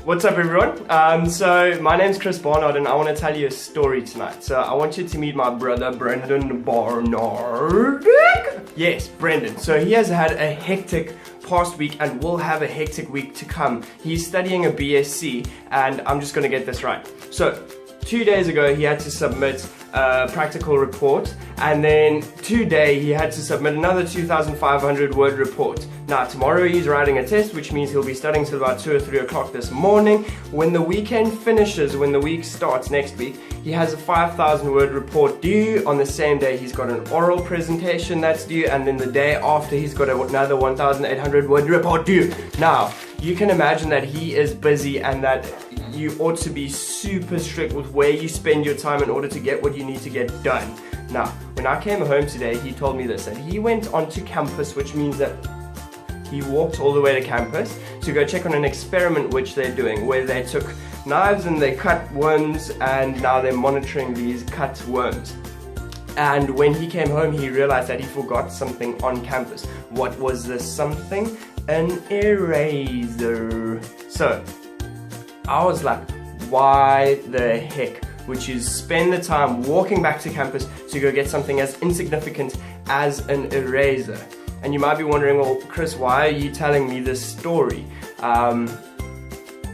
What's up everyone? So my name's Barnard and I want to tell you a story tonight. So I want you to meet my brother Brendan Barnard. Yes, Brendan. So he has had a hectic past week and will have a hectic week to come. He's studying a BSc and I'm just going to get this right. So 2 days ago he had to submit a practical report, and then today he had to submit another 2,500 word report. Now tomorrow he's writing a test, which means he'll be studying till about 2 or 3 o'clock this morning. When the weekend finishes, when the week starts next week, he has a 5,000 word report due. On the same day he's got an oral presentation that's due, and then the day after he's got another 1,800 word report due. Now you can imagine that he is busy and that you ought to be super strict with where you spend your time in order to get what you need to get done. Now, when I came home today, he told me this, that he went onto campus, which means that he walked all the way to campus to go check on an experiment which they're doing, where they took knives and they cut worms, and now they're monitoring these cut worms. And when he came home, he realized that he forgot something on campus. What was this something? An eraser. So I was like, why the heck would you spend the time walking back to campus to go get something as insignificant as an eraser? And you might be wondering, well, Chris, why are you telling me this story?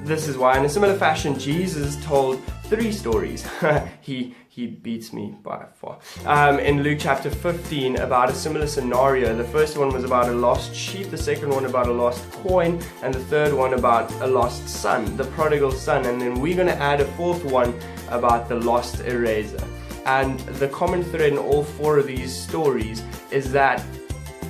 This is why. In a similar fashion, Jesus told 3 stories. He beats me by far. In Luke chapter 15, about a similar scenario. The first one was about a lost sheep, the second one about a lost coin, and the third one about a lost son, the prodigal son. And then we're going to add a 4th one about the lost eraser. And the common thread in all 4 of these stories is that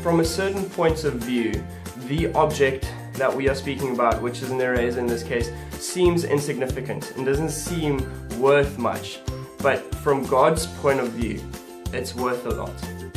from a certain point of view, the object that we are speaking about, which is an eraser in this case, seems insignificant and doesn't seem worth much. But from God's point of view, it's worth a lot.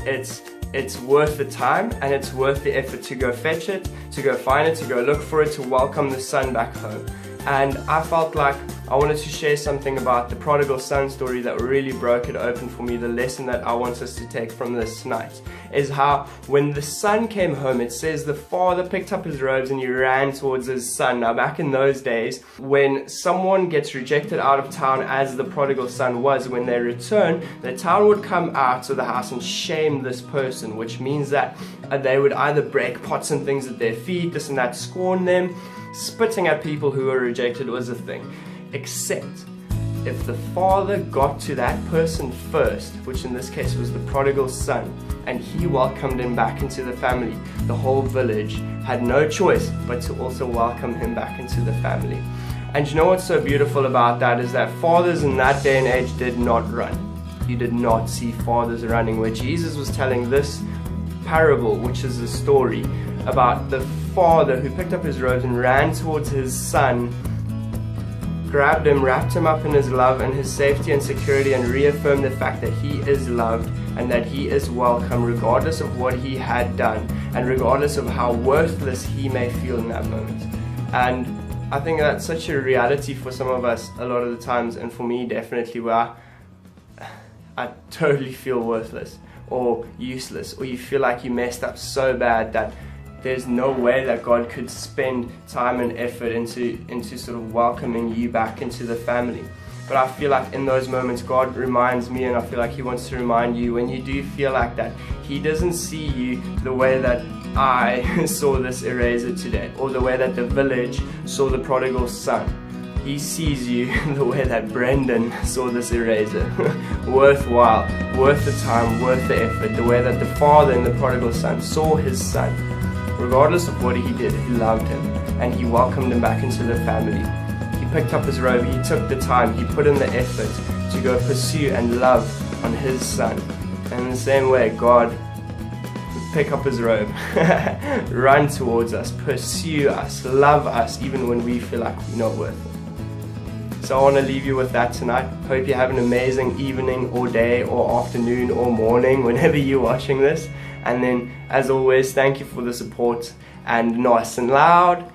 It's worth the time and it's worth the effort to go fetch it, to go find it, to go look for it, to welcome the son back home. And I felt like I wanted to share something about the prodigal son story that really broke it open for me. The lesson that I want us to take from this night is how when the son came home, it says the father picked up his robes and he ran towards his son. Now back in those days, when someone gets rejected out of town, as the prodigal son was, when they return, the town would come out to the house and shame this person, which means that they would either break pots and things at their feet, this and that, scorn them. Spitting at people who were rejected was a thing. Except if the father got to that person first, which in this case was the prodigal son, and he welcomed him back into the family, the whole village had no choice but to also welcome him back into the family. And you know what's so beautiful about that is that fathers in that day and age did not run. You did not see fathers running. Where Jesus was telling this parable, which is a story about the father who picked up his robes and ran towards his son, grabbed him, wrapped him up in his love and his safety and security, and reaffirmed the fact that he is loved and that he is welcome regardless of what he had done and regardless of how worthless he may feel in that moment. And I think that's such a reality for some of us a lot of the times, and for me definitely, where I totally feel worthless or useless, or you feel like you messed up so bad that there's no way that God could spend time and effort into sort of welcoming you back into the family. But I feel like in those moments God reminds me, and I feel like He wants to remind you, when you do feel like that, He doesn't see you the way that I saw this eraser today, or the way that the village saw the prodigal son. He sees you the way that Brendan saw this eraser. Worthwhile, worth the time, worth the effort, the way that the father in the prodigal son saw his son. Regardless of what he did, he loved him and he welcomed him back into the family. He picked up his robe, he took the time, he put in the effort to go pursue and love on his son. And in the same way, God would pick up his robe, run towards us, pursue us, love us, even when we feel like we're not worth it. So I want to leave you with that tonight. Hope you have an amazing evening or day or afternoon or morning whenever you're watching this. And then, as always, thank you for the support, and nice and loud.